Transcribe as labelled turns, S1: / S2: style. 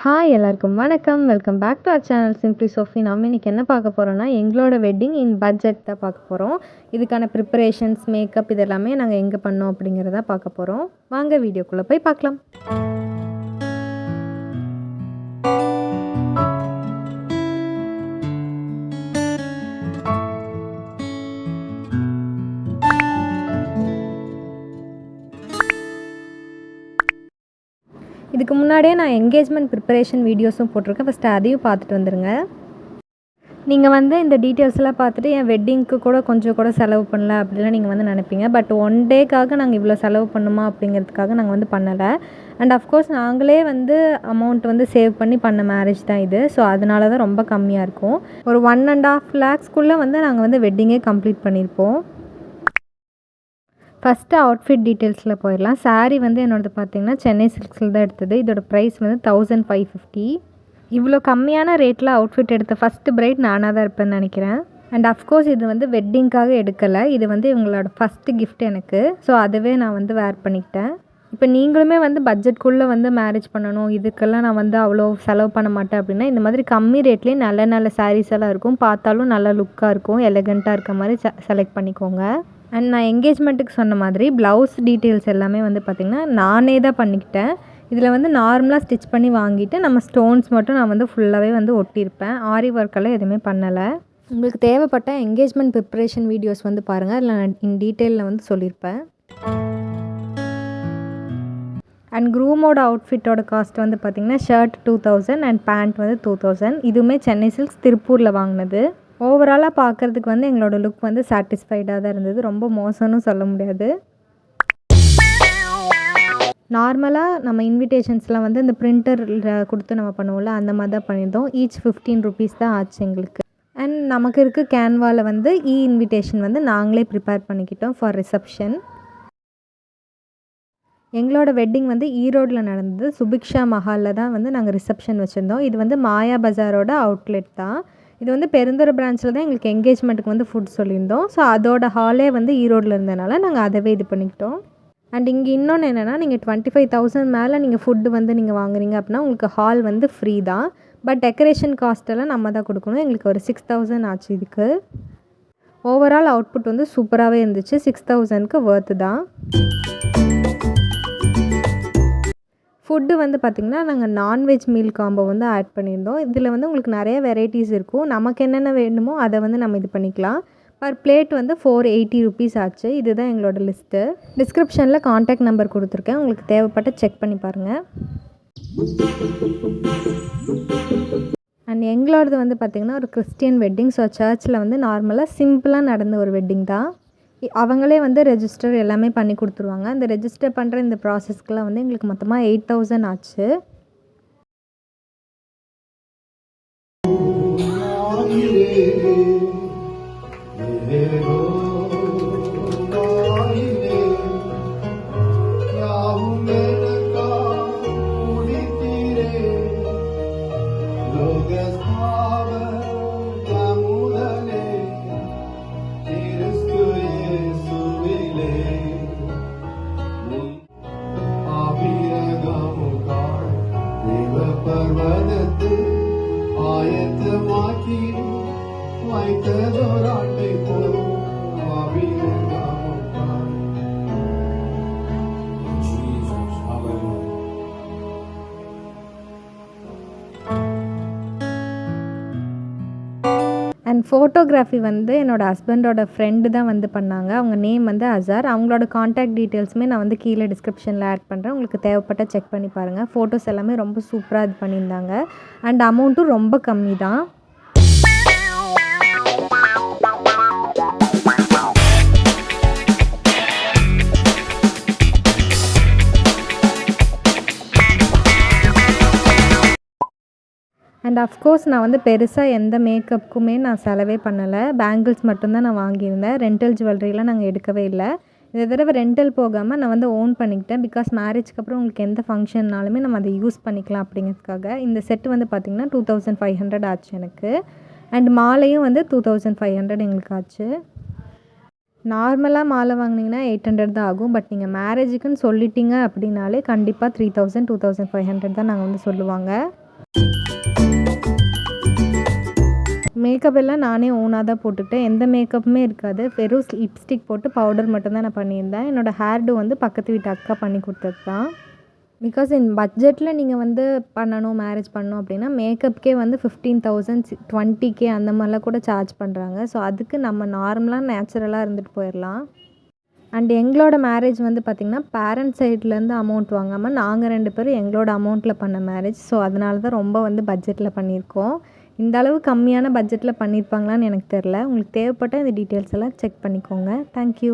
S1: Hi எல்லாருக்கும் வணக்கம். Welcome back to our channel simply Sophie. நம்ம இன்னைக்கு என்ன பார்க்க போகிறோம்னா, எங்களோட வெட்டிங் இன் பட்ஜெட் தான் பார்க்க போகிறோம். இதுக்கான ப்ரிப்பரேஷன்ஸ், மேக்கப் இது எல்லாமே நாங்கள் எங்கே பண்ணோம் அப்படிங்கிறத பார்க்க போகிறோம். வாங்க வீடியோக்குள்ளே போய் பார்க்கலாம். இதுக்கு முன்னாடியே நான் என்கேஜ்மெண்ட் ப்ரிப்பரேஷன் வீடியோஸும் போட்டிருக்கேன். ஃபஸ்ட்டு அதையும் பார்த்துட்டு வந்துடுங்க. நீங்கள் இந்த டீட்டெயில்ஸ்லாம் பார்த்துட்டு என் வெட்டிங்க்கு கூட கொஞ்சம் கூட செலவு பண்ணல அப்படிலாம் நீங்கள் நினைப்பீங்க. பட் 1 டேக்காக நாங்கள் இவ்வளோ செலவு பண்ணுமா அப்படிங்கிறதுக்காக நாங்கள் பண்ணலை. அண்ட் அஃப்கோர்ஸ் நாங்களே அமௌண்ட் சேவ் பண்ணி பண்ண மேரேஜ் தான் இது. ஸோ அதனால தான் ரொம்ப கம்மியாக இருக்கும். ஒரு 1.5 lakhsக்குள்ளே நாங்கள் வெட்டிங்கே கம்ப்ளீட் பண்ணியிருப்போம். ஃபஸ்ட்டு அவுட்ஃபிட் டீட்டெயில்ஸில் போயிடலாம். சாரீ என்னோடது பார்த்திங்கன்னா சென்னை சில்க்ஸில் தான் எடுத்தது. இதோட ப்ரைஸ் 1550. இவ்வளோ கம்மியான ரேட்டில் அவுட்ஃபிட் எடுத்த ஃபஸ்ட்டு பிரைட் நானாக தான் இருப்பேன்னு நினைக்கிறேன். அண்ட் அஃப்கோர்ஸ் இது வெட்டிங்காக எடுக்கலை. இது இவங்களோட ஃபஸ்ட்டு கிஃப்ட் எனக்கு. ஸோ அதுவே நான் வேர் பண்ணிக்கிட்டேன். இப்போ நீங்களுமே பட்ஜெட்குள்ளே மேரேஜ் பண்ணணும், இதுக்கெல்லாம் நான் அவ்வளோ செலவு பண்ண மாட்டேன் அப்படின்னா, இந்த மாதிரி கம்மி ரேட்லேயே நல்ல நல்ல சாரீஸ் எல்லாம் இருக்கும். பார்த்தாலும் நல்ல லுக்காக இருக்கும், எலகண்ட்டாக இருக்க மாதிரி செலக்ட் பண்ணிக்கோங்க. அண்ட் நான் என்கேஜ்மெண்ட்டுக்கு சொன்ன மாதிரி ப்ளவுஸ் டீட்டெயில்ஸ் எல்லாமே பார்த்திங்கன்னா நானே தான் பண்ணிக்கிட்டேன். இதில் நார்மலாக ஸ்டிச் பண்ணி வாங்கிட்டு நம்ம ஸ்டோன்ஸ் மட்டும் நான் ஃபுல்லாகவே ஒட்டியிருப்பேன். ஆரி ஒர்க்கெல்லாம் எதுவுமே பண்ணலை. உங்களுக்கு தேவைப்பட்ட என்கேஜ்மெண்ட் ப்ரிப்பரேஷன் வீடியோஸ் பாருங்கள். அதில் நான் இன் டீட்டெயிலில் சொல்லியிருப்பேன். அண்ட் க்ரூமோட அவுட்ஃபிட்டோட காஸ்ட் பார்த்திங்கன்னா ஷர்ட் 2000 அண்ட் பேண்ட் 2000. இதுவுமே சென்னை சில்க்ஸ் திருப்பூரில் வாங்கினது. ஓவராலாக பார்க்குறதுக்கு எங்களோட லுக் சாட்டிஸ்ஃபைடாக தான் இருந்தது. ரொம்ப மோசம்னு சொல்ல முடியாது. நார்மலாக நம்ம இன்விடேஷன்ஸ்லாம் இந்த பிரிண்டரில் கொடுத்து நம்ம பண்ணுவோம்ல, அந்த மாதிரி தான் பண்ணியிருந்தோம். ஈச் 15 rupees தான் ஆச்சு எங்களுக்கு. அண்ட் நமக்கு இருக்க கேன்வாவில் இன்விடேஷன் நாங்களே ப்ரிப்பேர் பண்ணிக்கிட்டோம் ஃபார் ரிசப்ஷன். எங்களோட வெட்டிங் ஈரோடில் நடந்தது. சுபிக்ஷா மஹாலில் தான் நாங்கள் ரிசப்ஷன் வச்சுருந்தோம். இது மாயா பஜாரோட அவுட்லெட் தான். இது பெருந்துறை பிரான்ச்சில் தான் எங்களுக்கு என்கேஜ்மெண்ட்டுக்கு ஃபுட் சொல்லியிருந்தோம். ஸோ அதோட ஹாலே ஈரோடில் இருந்ததுனால நாங்கள் அதவே இது பண்ணிக்கிட்டோம். அண்ட் இங்கே இன்னொன்று என்னென்னா, நீங்கள் 25,000 மேலே நீங்கள் ஃபுட்டு நீங்கள் வாங்குறீங்க அப்படின்னா உங்களுக்கு ஹால் ஃப்ரீ தான். பட் டெக்கரேஷன் காஸ்ட்டெல்லாம் நம்ம தான் கொடுக்கணும். எங்களுக்கு ஒரு 6,000 ஆச்சு இதுக்கு. ஓவரால் அவுட்புட் சூப்பராகவே இருந்துச்சு. 6,000க்கு ஒர்த்து தான். ஃபுட்டு பார்த்திங்கன்னா நாங்கள் நான்வெஜ் மீல் காம்போ ஆட் பண்ணியிருந்தோம். இதில் உங்களுக்கு நிறைய வெரைட்டிஸ் இருக்கும். நமக்கு என்னென்ன வேணுமோ அதை நம்ம இது பண்ணிக்கலாம். பர் பிளேட் 480 rupees ஆச்சு. இதுதான் எங்களோட லிஸ்ட்டு. டிஸ்கிரிப்ஷனில் காண்டாக்ட் நம்பர் கொடுத்துருக்கேன். உங்களுக்கு தேவைப்பட்ட செக் பண்ணி பாருங்கள். அண்ட் எங்களோடது பார்த்திங்கன்னா ஒரு கிறிஸ்டியன் வெட்டிங். ஸோ சர்ச்சில் நார்மலாக சிம்பிளாக நடந்த ஒரு வெட்டிங் தான். அவங்களே ரெஜிஸ்டர் எல்லாமே பண்ணி கொடுத்துருவாங்க. அந்த ரெஜிஸ்டர் பண்ணுற இந்த ப்ராசஸ்க்கெலாம் எங்களுக்கு மொத்தமாக 8,000 ஆச்சு. அண்ட் ஃபோட்டோகிராஃபி என்னோடய ஹஸ்பண்டோட ஃப்ரெண்டு தான் பண்ணாங்க. அவங்க நேம் அசார். அவங்களோட காண்டாக்ட் டீட்டெயில்ஸுமே நான் கீழே டிஸ்கிரிப்ஷனில் ஆட் பண்ணுறேன். உங்களுக்கு தேவைப்பட்ட செக் பண்ணி பாருங்கள். ஃபோட்டோஸ் எல்லாமே ரொம்ப சூப்பராக இது பண்ணியிருந்தாங்க. அண்ட் அமௌண்ட்டும் ரொம்ப கம்மி தான். அண்ட் அஃப்கோர்ஸ் நான் பெருசாக எந்த மேக்கப்புக்குமே நான் செலவே பண்ணலை. பேங்கிள்ஸ் மட்டும்தான் நான் வாங்கியிருந்தேன். ரெண்டல் ஜுவல்லரிலாம் நாங்கள் எடுக்கவே இல்லை. இந்த தடவை ரெண்டல் போகாமல் நான் ஓன் பண்ணிக்கிட்டேன். பிகாஸ் மேரேஜ்க்கு அப்புறம் உங்களுக்கு எந்த ஃபங்க்ஷன்னாலுமே நம்ம அதை யூஸ் பண்ணிக்கலாம் அப்படிங்கிறதுக்காக. இந்த செட்டு பார்த்திங்கன்னா 2500 ஆச்சு எனக்கு. அண்ட் மாலையும் 2500 எங்களுக்கு ஆச்சு. நார்மலாக மாலை வாங்கினீங்கன்னா 800 தான் ஆகும். பட் நீங்கள் மேரேஜுக்குன்னு சொல்லிட்டீங்க அப்படின்னாலே கண்டிப்பாக 3000 2500 தான் நாங்கள் சொல்லுவாங்க. மேக்கப் எல்லாம் நானே ஓனாக தான் போட்டுக்கிட்டேன். எந்த மேக்கப்புமே இருக்காது. வெறும் லிப்ஸ்டிக் போட்டு பவுடர் மட்டும் தான் நான் பண்ணியிருந்தேன். என்னோடய ஹேர் டூ வந்து பக்கத்து வீட்டு அக்கா பண்ணி கொடுத்தது தான். பிகாஸ் பட்ஜெட்டில் நீங்கள் வந்து பண்ணணும், மேரேஜ் பண்ணணும் அப்படின்னா மேக்கப்புக்கே வந்து 15,000 20K அந்த மாதிரிலாம் கூட சார்ஜ் பண்ணுறாங்க. ஸோ அதுக்கு நம்ம நார்மலாக நேச்சுரலாக இருந்துட்டு போயிடலாம். அண்ட் எங்களோட மேரேஜ் வந்து பார்த்திங்கன்னா பேரண்ட்ஸ் சைட்லேருந்து அமௌண்ட் வாங்காமல் நாங்கள் 2 பேரும் எங்களோட அமௌண்ட்டில் பண்ண மேரேஜ். ஸோ அதனால தான் ரொம்ப வந்து பட்ஜெட்டில் பண்ணியிருக்கோம். இந்த அளவு கம்மியான பட்ஜெட்டில் பண்ணியிருப்பாங்களான்னு எனக்கு தெரில. உங்களுக்கு தேவைப்பட்ட இந்த டீட்டெயில்ஸ் எல்லாம் செக் பண்ணிக்கோங்க. தேங்க்யூ.